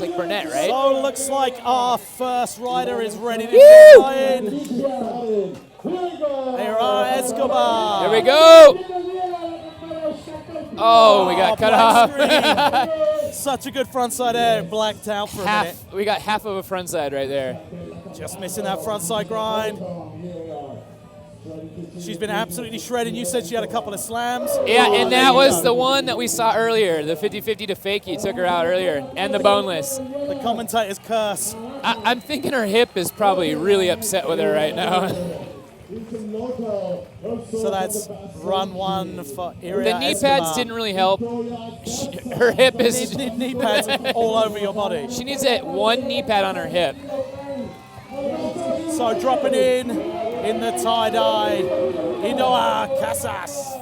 looks like Burnett, right? So looks like our first rider is ready to get in. There are Escobar. There we go. Oh, we got cut off. Such a good frontside air, blacked out for a minute. We got half of a frontside right there. Just missing that frontside grind. She's been absolutely shredding. You said she had a couple of slams. Yeah, and that was the one that we saw earlier. The 50-50 to fakie took her out earlier, and the boneless. The commentator's curse. I'm thinking her hip is probably really upset with her right now. So that's run one for Iria The knee Escobar. pads didn't really help. Her hip is... knee pads all over your body. She needs that one knee pad on her hip. So dropping in the tie-dye, Inoa Casas.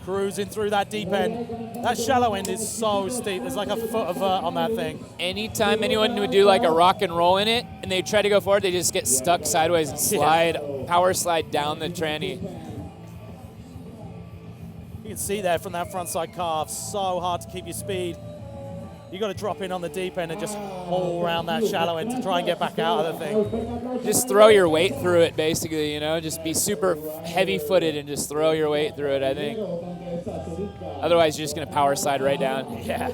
Cruising through that deep end. That shallow end is so steep. There's like a foot of vert on that thing. Anytime anyone would do like a rock and roll in it, and they try to go forward, they just get stuck sideways and slide, power slide down the tranny. You can see there from that frontside carve, so hard to keep your speed. You got to drop in on the deep end and just haul around that shallow end to try and get back out of the thing. Just throw your weight through it, basically, you know? Just be super heavy-footed and just throw your weight through it, I think. Otherwise, you're just going to power slide right down. Yeah.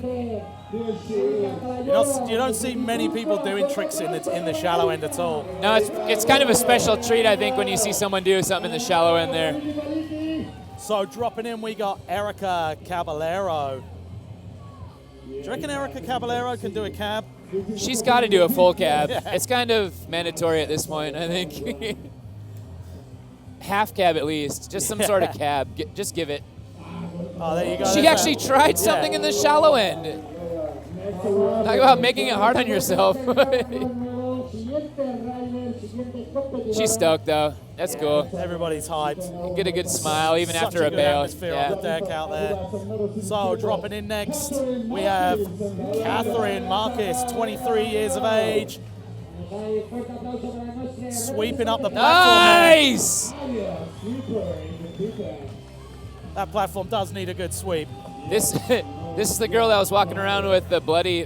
You don't see many people doing tricks in the shallow end at all. No, it's kind of a special treat, I think, when you see someone do something in the shallow end there. So dropping in, we got Erica Caballero. Do you reckon Erica Caballero can do a cab? She's got to do a full cab. Yeah. It's kind of mandatory at this point, I think. Half cab at least, just some sort of cab. Just give it. Oh, there you go. She actually tried something in the shallow end. Talk about making it hard on yourself. She's stoked though. That's cool. Everybody's hyped. Get a good smile even Such after a a good bail. atmosphere on the deck out there. So dropping in next, we have Catherine Marcus, 23 years of age. Sweeping up the platform. Nice! That platform does need a good sweep. This is the girl that was walking around with the bloody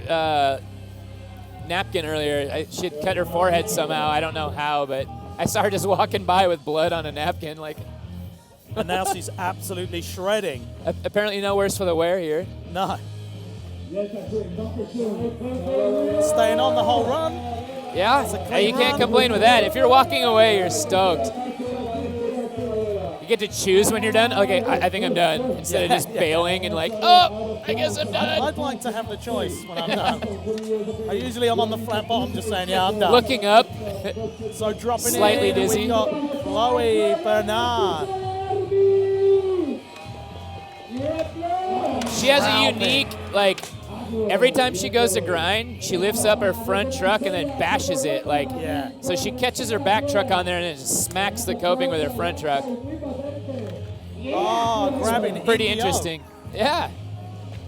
napkin earlier. She had cut her forehead somehow. I don't know how, but I saw her just walking by with blood on a napkin. Like, And now she's absolutely shredding. Apparently no worse for the wear here. No. Staying on the whole run. Yeah, hey, you can't complain with that. If you're walking away, you're stoked. You get to choose when you're done. Okay, I think I'm done. Instead of just bailing and like, oh, I guess I'm done. I'd like to have the choice when I'm done. Usually I'm on the flat bottom just saying, yeah, I'm done. Looking up. So dropping Slightly in, dizzy. We've got Chloe Bernard. She has a unique, like, every time she goes to grind, she lifts up her front truck and then bashes it. Like, Yeah. So she catches her back truck on there and then just smacks the coping with her front truck. Oh, grabbing Pretty EPO. interesting. Yeah.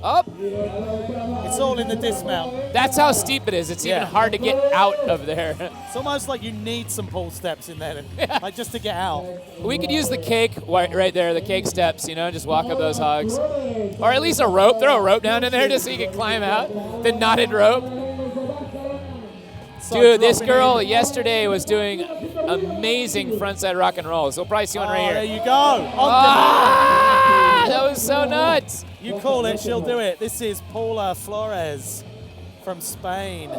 Up. It's all in the dismount. That's how steep it is. It's even hard to get out of there. It's almost like you need some pull steps in there, like just to get out. We could use the cake right there, the cake steps, you know, just walk up those hogs. Or at least a rope. Throw a rope down in there just so you can climb out. The knotted rope. So Dude, this dropping girl in. yesterday was doing amazing frontside rock and rolls. We'll probably see one right There here. you go. That was so nuts. You call it, she'll do it. This is Paula Flores from Spain.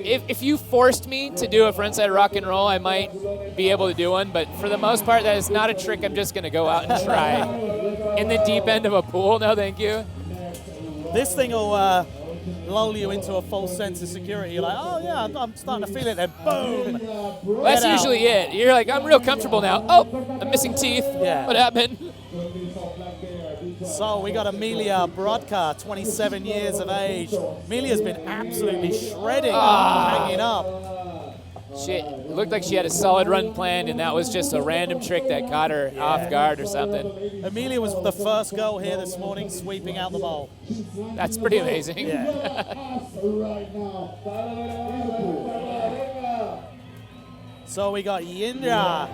If you forced me to do a frontside rock and roll, I might be able to do one, but for the most part, that is not a trick I'm just going to go out and try. In the deep end of a pool, no thank you. This thing will lull you into a false sense of security. You're like, oh yeah, I'm starting to feel it, then boom. Well, that's Get out. usually it. You're like, I'm real comfortable now. Oh, I'm missing teeth. Yeah. What happened? So we got Amelia Brodka, 27 years of age. Amelia's been absolutely shredding, hanging up. Shit, it looked like she had a solid run planned, and that was just a random trick that caught her off guard or something. Amelia was the first girl here this morning sweeping out the bowl. That's pretty amazing. Yeah. So we got Yindra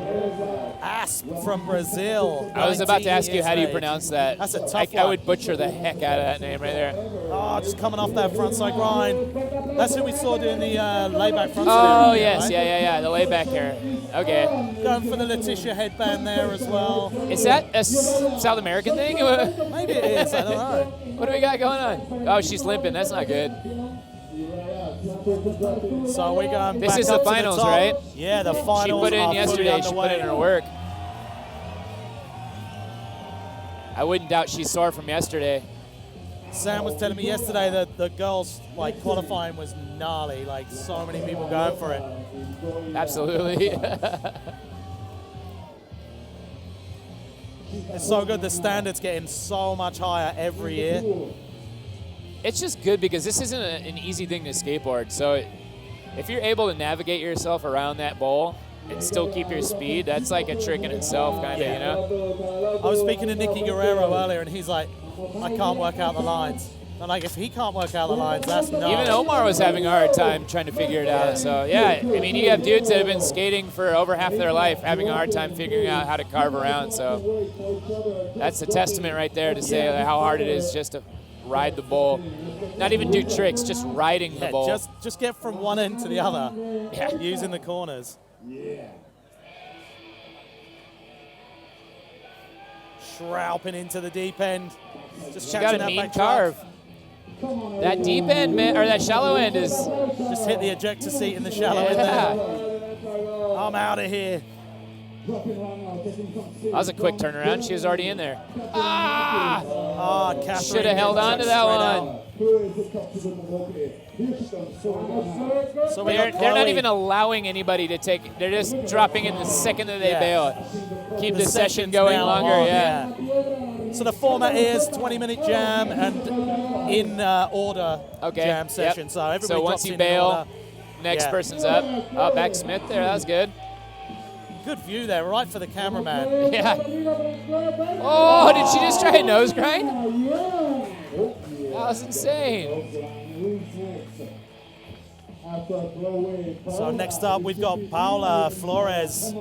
Asp from Brazil. I was about to ask you, how do you age. pronounce that? That's a tough I one. would butcher the heck out of that name right there. Oh, just coming off that frontside grind. That's who we saw doing the layback frontside. Oh, area, yes. right? Yeah. The layback here. Okay. Going for the Letitia headband there as well. Is that a South American thing? Maybe it is, I don't know. What do we got going on? Oh, she's limping. That's not good. So we're going This back is the up to finals, top. right? Yeah, the finals. She put in are yesterday. fully She put underway. in her work. I wouldn't doubt she's sore from yesterday. Sam was telling me yesterday that the girls' qualifying was gnarly. Like so many people going for it. Absolutely. It's so good. The standard's getting so much higher every year. It's just good because this isn't an easy thing to skateboard. So if you're able to navigate yourself around that bowl and still keep your speed, that's like a trick in itself, kind of, you know? I was speaking to Nicky Guerrero earlier, and he's like, I can't work out the lines. I'm like, if he can't work out the lines, that's gnarly. Even Omar was having a hard time trying to figure it out. So, yeah, I mean, you have dudes that have been skating for over half their life having a hard time figuring out how to carve around. So that's a testament right there to say how hard it is just to ride the bowl. Not even do tricks, just riding the bowl. Just get from one end to the other using the corners. Shrouping into the deep end. Just She got a catching that mean back track. carve. That deep end, man, or that shallow end is... Just hit the ejector seat in the shallow end there. I'm out of here. That was a quick turnaround. She was already in there. Ah! Catherine Should have held on to that one. So They're not even allowing anybody to take. They're just dropping in the second that they bail. Keep the session going longer. So the format is 20-minute jam and in order jam session. So everybody once drops you in bail, order. next person's up. Oh, back Smith there. That was good. Good view there, right for the cameraman. Yeah. Oh, did she just try a nose grind? That was insane. So next up, we've got Paula Flores.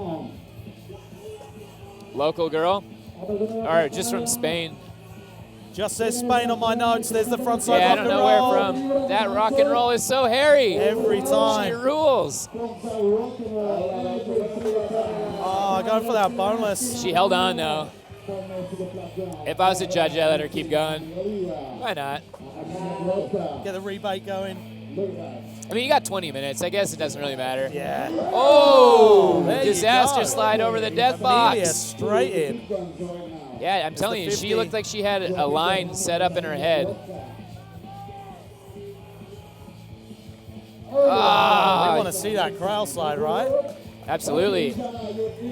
Local girl? Or just from Spain? Just says Spain on my notes. There's the front side I rock don't and know roll. where from. That rock and roll is so hairy. Every time. She rules. Oh, going for that boneless. She held on, though. If I was a judge, I'd let her keep going. Why not? Get the rebate going. I mean, you got 20 minutes. I guess it doesn't really matter. Yeah. Oh, There you disaster go. slide over the death Amelia box. straight in. Yeah, I'm telling you, 50. she looked like she had a line set up in her head. We want to see that crowd slide, right? Absolutely.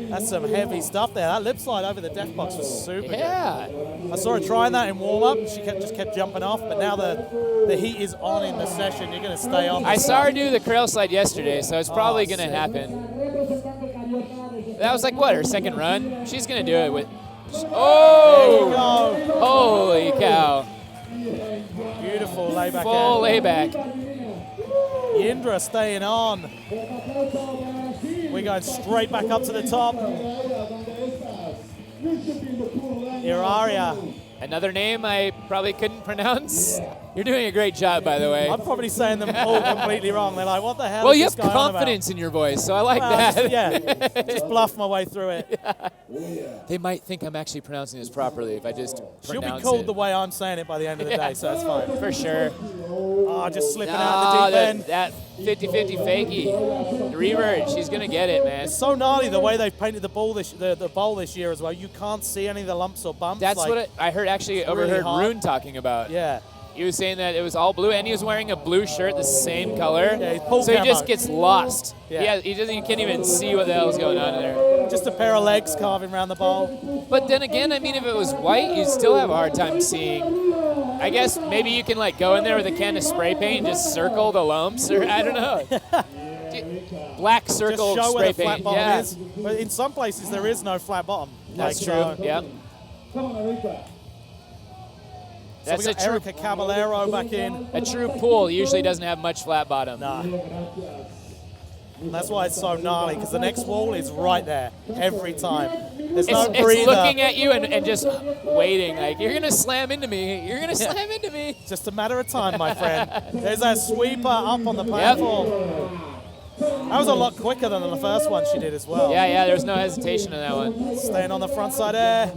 That's some heavy stuff there. That lip slide over the death box was super Yeah. good. I saw her trying that in warm-up. She just kept jumping off, but now the heat is on in the session. You're going to stay on. I saw her do the crail slide yesterday, so it's probably going to sick. happen. That was like, what, her second run? She's going to do it with... Oh! There you go. Holy cow. Beautiful layback. Full layback. Yindra staying on. We're going straight back up to the top. Iraria. Another name I probably couldn't pronounce. You're doing a great job, by the way. I'm probably saying them all completely wrong. They're like, what the hell Well, is you this have guy on about? confidence in your voice, so I like Well, that. just bluff my way through it. They might think I'm actually pronouncing this properly if I just She'll pronounce be called it. the way I'm saying it by the end of the day, so that's fine. For sure. Oh, just slipping out in the deep end. That 50-50 fakie. The revert, she's going to get it, man. It's so gnarly the way they've painted the bowl this year as well. You can't see any of the lumps or bumps. That's what I heard, actually overheard hard. Rune talking about. Yeah. He was saying that it was all blue, and he was wearing a blue shirt, the same color. Yeah, he's pulled so he camo. just gets lost. Yeah. He can't even see what the hell's going on in there. Just a pair of legs carving around the bowl. But then again, I mean, if it was white, you'd still have a hard time seeing. I guess maybe you can like go in there with a can of spray paint and just circle the lumps, or I don't know. Black circle Just show spray where the flat paint. bottom Yeah, is. But in some places there is no flat bottom. that's true. So Yeah. we got Erica Caballero back in. A true pool usually doesn't have much flat bottom. Nah. And that's why it's so gnarly, because the next wall is right there every time. There's no It's breather. looking at you and just waiting. Like, you're going to slam into me. You're going to slam into me. Just a matter of time, my friend. There's that sweeper up on the platform. That was a lot quicker than the first one she did as well. Yeah, there was no hesitation in that one. Staying on the front side air.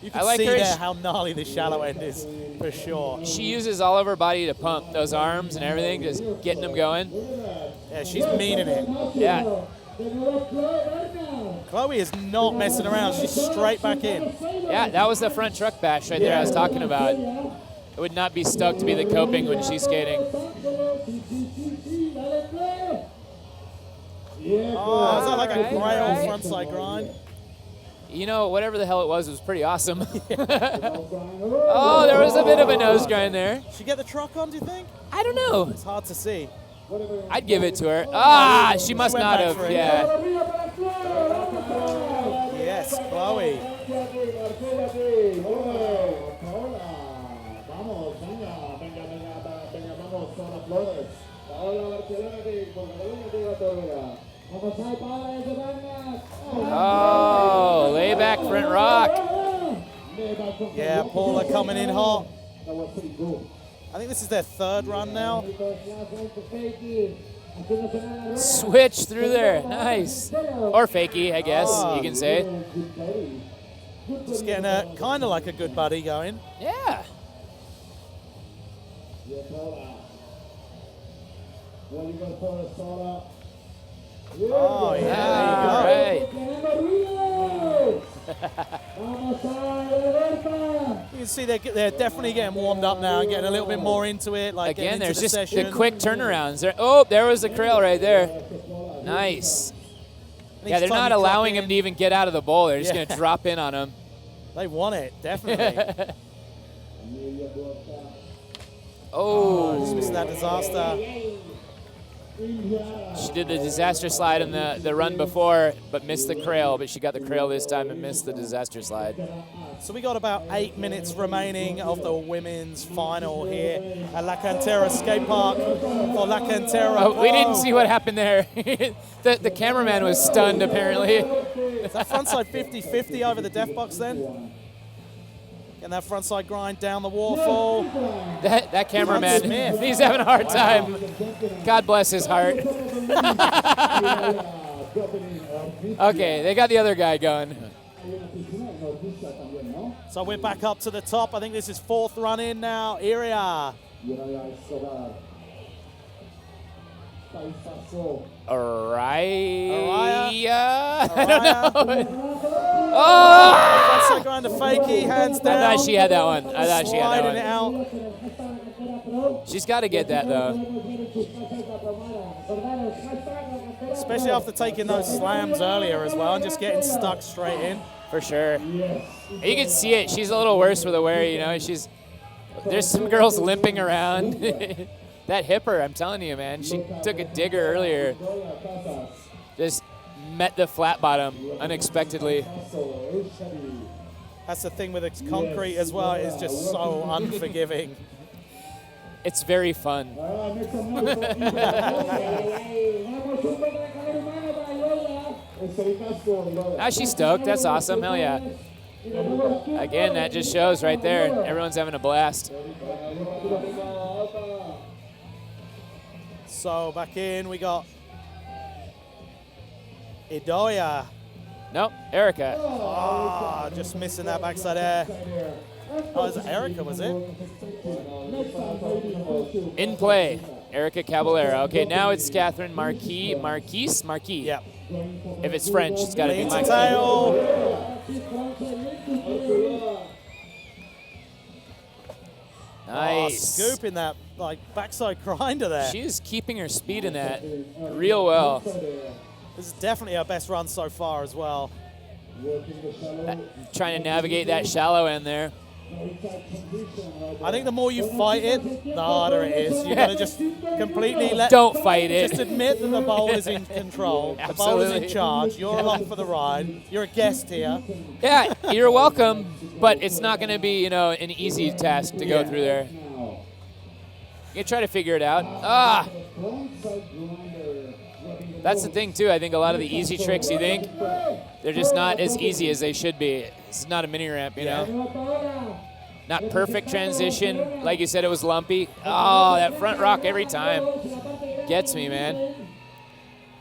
You can see there how gnarly the shallow end is, for sure. She uses all of her body to pump those arms and everything, just getting them going. Yeah, she's meaning it. Yeah. Chloe is not messing around. She's straight back in. Yeah, that was the front truck bash right there I was talking about. It would not be stoked to be the coping when she's skating. Oh, is that like a grail frontside grind? You know, whatever the hell it was pretty awesome. Oh, there was a bit of a nose grind there. Did she get the truck on, do you think? I don't know. It's hard to see. I'd give it to her. Ah, she must not have. Yeah. Yes, Chloe. Oh, layback front rock. Yeah, Paula coming in hot. I think this is their third run now. Switch through there. Nice. Or fakie, I guess you can say. Just getting a kind of like a good buddy going. Yeah. Oh, yeah, All there right. You can see they're definitely getting warmed up now and getting a little bit more into it. Like Again, there's just session. the quick turnarounds. There was the trail right there. Nice. Yeah, they're not allowing him to even get out of the bowl. They're just going to drop in on him. They want it, definitely. Just missing that disaster. She did the disaster slide in the run before, but missed the crail. But she got the crail this time and missed the disaster slide. So we got about 8 minutes remaining of the women's final here at La Kantera Skate Park for La Kantera Pro. We didn't see what happened there. the cameraman was stunned, apparently. Is that frontside 50-50 over the death box then? Getting that frontside grind down the waterfall. That cameraman, he's having a hard time. God bless his heart. Okay, they got the other guy going. So we're back up to the top. I think this is fourth run in now. Iria. Araya? I don't know. Oh! Frontside grind to fakie, hands down. I thought she had that one. Sliding it out. She's got to get that, though. Especially after taking those slams earlier as well and just getting stuck straight in. For sure. You can see it. She's a little worse for the wear, you know. There's some girls limping around. That hipper, I'm telling you, man. She took a digger earlier. Just met the flat bottom unexpectedly. That's the thing with the concrete as well. It's just so unforgiving. It's very fun. She's stoked. That's awesome. Hell yeah. Again, that just shows right there. Everyone's having a blast. So back in, we got Idoia. Nope, Erica. Oh, just missing that backside air. Oh, is it Erica, was it? In play, Erica Caballero. Okay, now it's Catherine Marquis. Yeah. If it's French, it's got to be Marquis. Tail. Nice. Oh, scooping that like backside grinder there. She is keeping her speed in that real well. This is definitely her best run so far as well. Trying to navigate that shallow end there. I think the more you fight it, the harder it is. You gotta just completely Don't fight it. Just admit that the bowl is in control. The bowl is in charge. You're along for the ride. You're a guest here. Yeah, you're welcome, but it's not going to be, an easy task to go through there. You try to figure it out. Ah! That's the thing, too. I think a lot of the easy tricks you think, they're just not as easy as they should be. It's not a mini ramp, you know? Not perfect transition. Like you said, it was lumpy. Oh, that front rock every time gets me, man.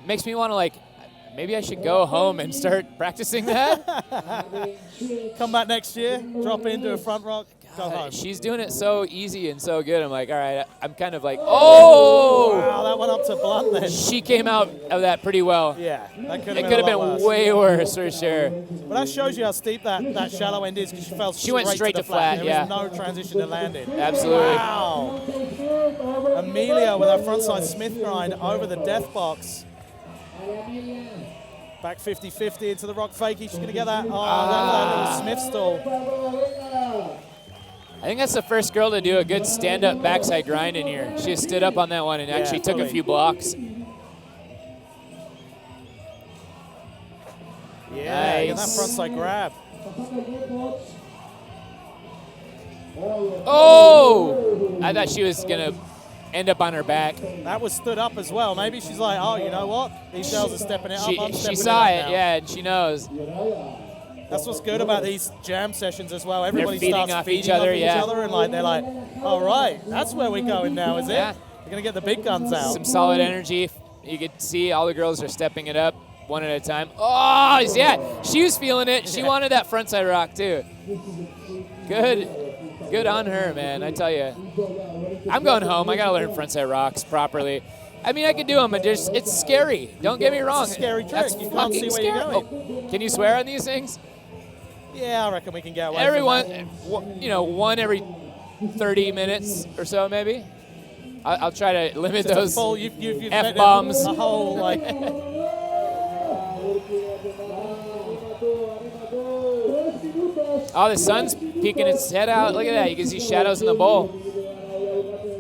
Makes me want to, like, maybe I should go home and start practicing that. Come back next year, drop into a front rock, go home. She's doing it so easy and so good. I'm like, all right, I'm kind of like, oh! Wow, that went up to blunt then. She came out of that pretty well. Yeah, that could It have could have been been way worse for sure. But that shows you how steep that shallow end is, because she fell She went straight to to flat, There yeah. was no transition to landing. Absolutely. Wow. Amelia with her frontside Smith grind over the death box. Back 50-50 into the rock fakie. She's going to get that. Oh, that little Smith stall. I think that's the first girl to do a good stand-up backside grind in here. She stood up on that one and actually took a few blocks. Yeah, get that Nice. frontside grab. Oh! I thought she was going to end up on her back. That was stood up as well. Maybe she's like, oh, you know what? These girls are stepping it up. I'm She stepping saw it it, up now. yeah, and she knows. That's what's good about these jam sessions as well. Everybody feeding starts off feeding each other, off each yeah. other, and like they're like, all right, that's where we're going now, is it? Yeah. We're gonna get the big guns out. Some solid energy. You could see all the girls are stepping it up one at a time. Oh, yeah, she was feeling it. She wanted that frontside rock too. Good on her, man, I tell you. I'm going home. I got to learn frontside rocks properly. I mean, I can do them, but it's scary. Don't get me wrong. It's a scary trick. That's You can't fucking see where you're scary. going. Oh, can you swear on these things? Yeah, I reckon we can get away Everyone, from that. you know, one every 30 minutes or so, maybe. I'll try to limit Just a those full, you've F-bombs. a whole, like, Oh, the sun's peeking its head out. Look at that. You can see shadows in the bowl.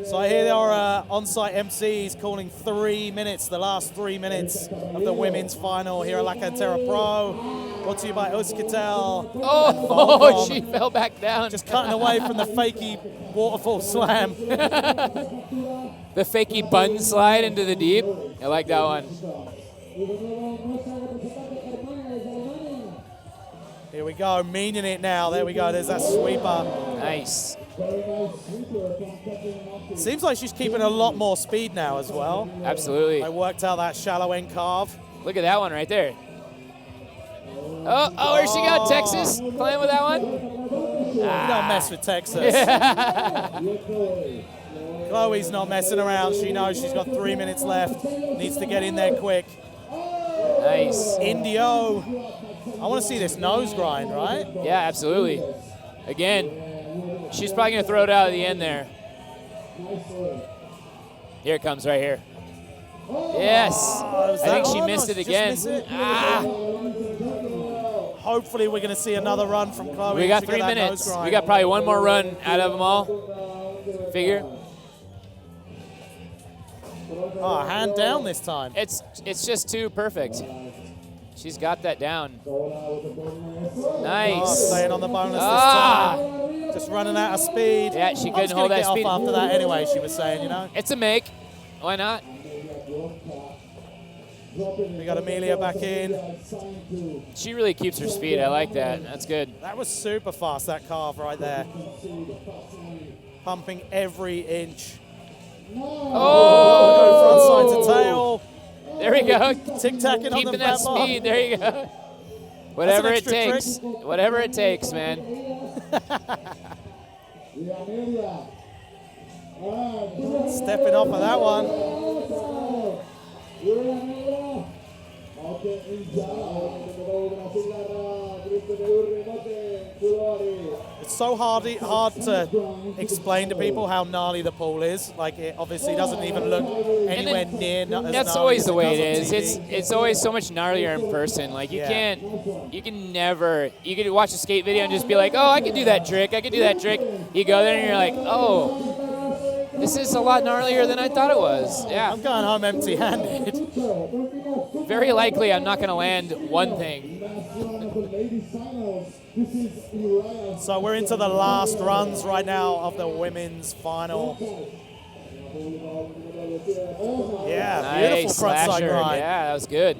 so I hear our on-site MCs calling 3 minutes, the last 3 minutes of the women's final here at La Kantera Pro. Brought to you by Euskaltel. Oh, Volcom. she fell back down. Just cutting away from the fakey waterfall slam. The fakey button slide into the deep. I like that one. Here we go, meaning it now. There we go, there's that sweeper. Nice. Seems like she's keeping a lot more speed now as well. Absolutely. I worked out that shallow end carve. Look at that one right there. Oh, where's she go? Texas playing with that one? You don't mess with Texas. Chloe's not messing around. She knows she's got 3 minutes left. Needs to get in there quick. Nice. Indio. I want to see this nose grind, right? Yeah, absolutely. Again, she's probably going to throw it out at the end there. Here it comes right here. Yes. I think she missed it again. Ah. Hopefully we're going to see another run from Chloe. We got to 3 get that minutes. nose grind. We got probably one more run out of them all. Figure. Oh, hand down this time. It's just too perfect. She's got that down. Nice. Oh, staying on the bonus Ah. this time. Just running out of speed. Yeah, she I was couldn't gonna hold that get speed. off after that anyway, she was saying, you know. It's a make. Why not? We got Amelia back in. She really keeps her speed. I like that. That's good. That was super fast, that carve right there. Pumping every inch. Oh! Front side to tail. There we go. Tic-tacking on the Keeping that fat bar. speed. There you go. Whatever it extra trick. takes. Whatever it takes, man. Stepping off of that one. It's so hard to explain to people how gnarly the pool is. Like, it obviously doesn't even look anywhere near as gnarly. That's always as the way it does on is. TV. It's always so much gnarlier in person. Like you can never. You could watch a skate video and just be like, oh, I can do that trick. I can do that trick. You go there and you're like, oh, this is a lot gnarlier than I thought it was. Yeah. I'm going home empty-handed. Very likely I'm not going to land one thing. So we're into the last runs right now of the women's final. Yeah, Nice beautiful frontside slasher. grind. Yeah, that was good.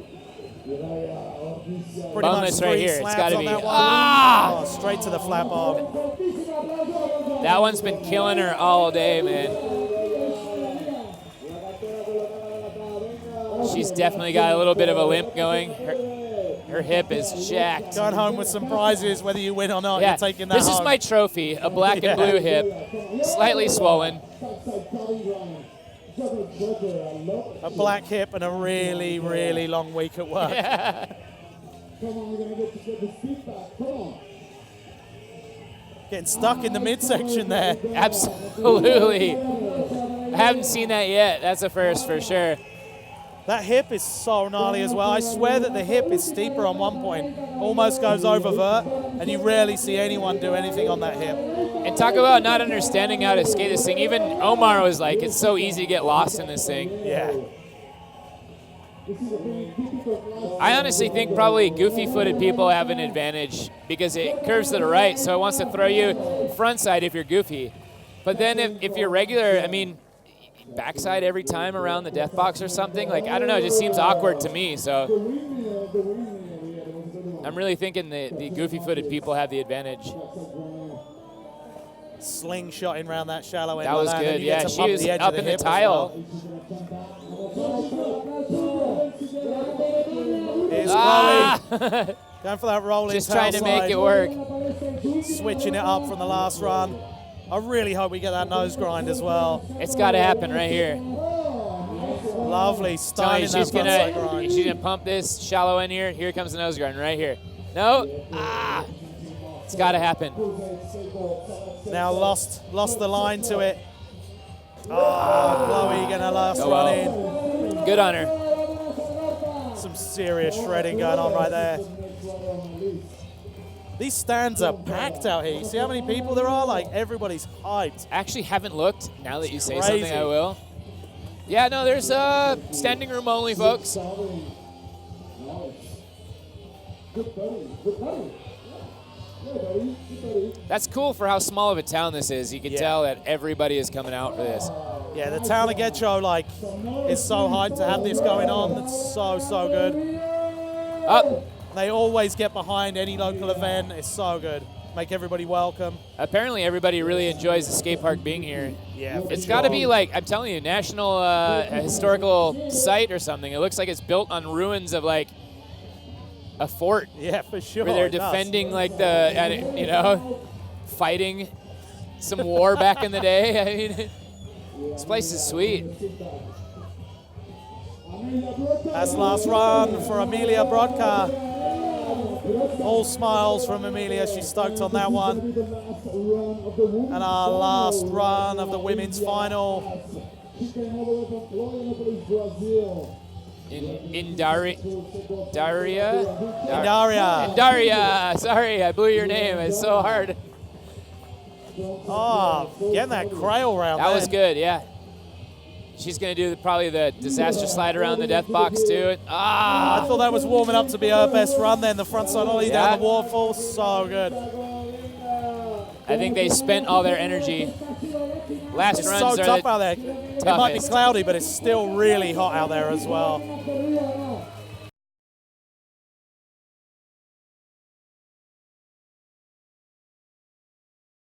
Pretty Bonus much right 3 here. It's slabs gotta on be. that one. Ah! Oh, straight to the flat bar. That one's been killing her all day, man. She's definitely got a little bit of a limp going. Her hip is jacked. Going home with some prizes, whether you win or not. Yeah, You're taking that this home. is my trophy, a black and blue hip, slightly swollen. A black hip and a really, really long week at work. Yeah. Getting stuck in the midsection there. Absolutely. I haven't seen that yet. That's a first for sure. That hip is so gnarly as well. I swear that the hip is steeper on one point. Almost goes over vert, and you rarely see anyone do anything on that hip. And talk about not understanding how to skate this thing. Even Omar was like, it's so easy to get lost in this thing. Yeah. I honestly think probably goofy-footed people have an advantage because it curves to the right, so it wants to throw you front side if you're goofy. But then if you're regular, I mean, backside every time around the death box or something, like, I don't know, it just seems awkward to me. So I'm really thinking the goofy-footed people have the advantage. Slingshotting around that shallow end. That was like good, and you yeah. get to She bump was the edge up of the in the hip as tile. Here's Ah! Chloe. Going for that rolling Just tail trying to make slide. it work. Switching it up from the last run. I really hope we get that nose grind as well. It's got to happen right here. Lovely, Tony, stunning that frontside grind. she's gonna pump this shallow in here. Here comes the nose grind right here. No, it's got to happen. Now lost the line to it. Oh, Chloe gonna last Oh, run well. in. Good on her. Some serious shredding going on right there. These stands are packed out here. You see how many people there are? Like, everybody's hyped. I actually haven't looked. Now that you say Crazy. something, I will. Yeah, no, there's standing room only, folks. That's cool for how small of a town this is. You can tell that everybody is coming out for this. Yeah, the town of Getxo, like, is so hyped to have this going on. It's so good. Up. They always get behind any local event. It's so good. Make everybody welcome. Apparently, everybody really enjoys the skate park being here. Yeah, It's got to be like, I'm telling you, national historical site or something. It looks like it's built on ruins of like a fort. Yeah, for sure. Where they're it does. defending like fighting some war back in the day. I mean, this place is sweet. That's last run for Amelia Brodka. All smiles from Amelia. She's stoked on that one. And our last run of the women's final. In Daria. Sorry, I blew your name. It's so hard. Oh, getting that crail round. That was good, yeah. She's going to do probably the disaster slide around the death box too. I thought that was warming up to be her best run then. The front side ollie down the waterfall. So good. I think they spent all their energy. Last It's runs so are tough the out there. It might be toughest. cloudy, but it's still really hot out there as well.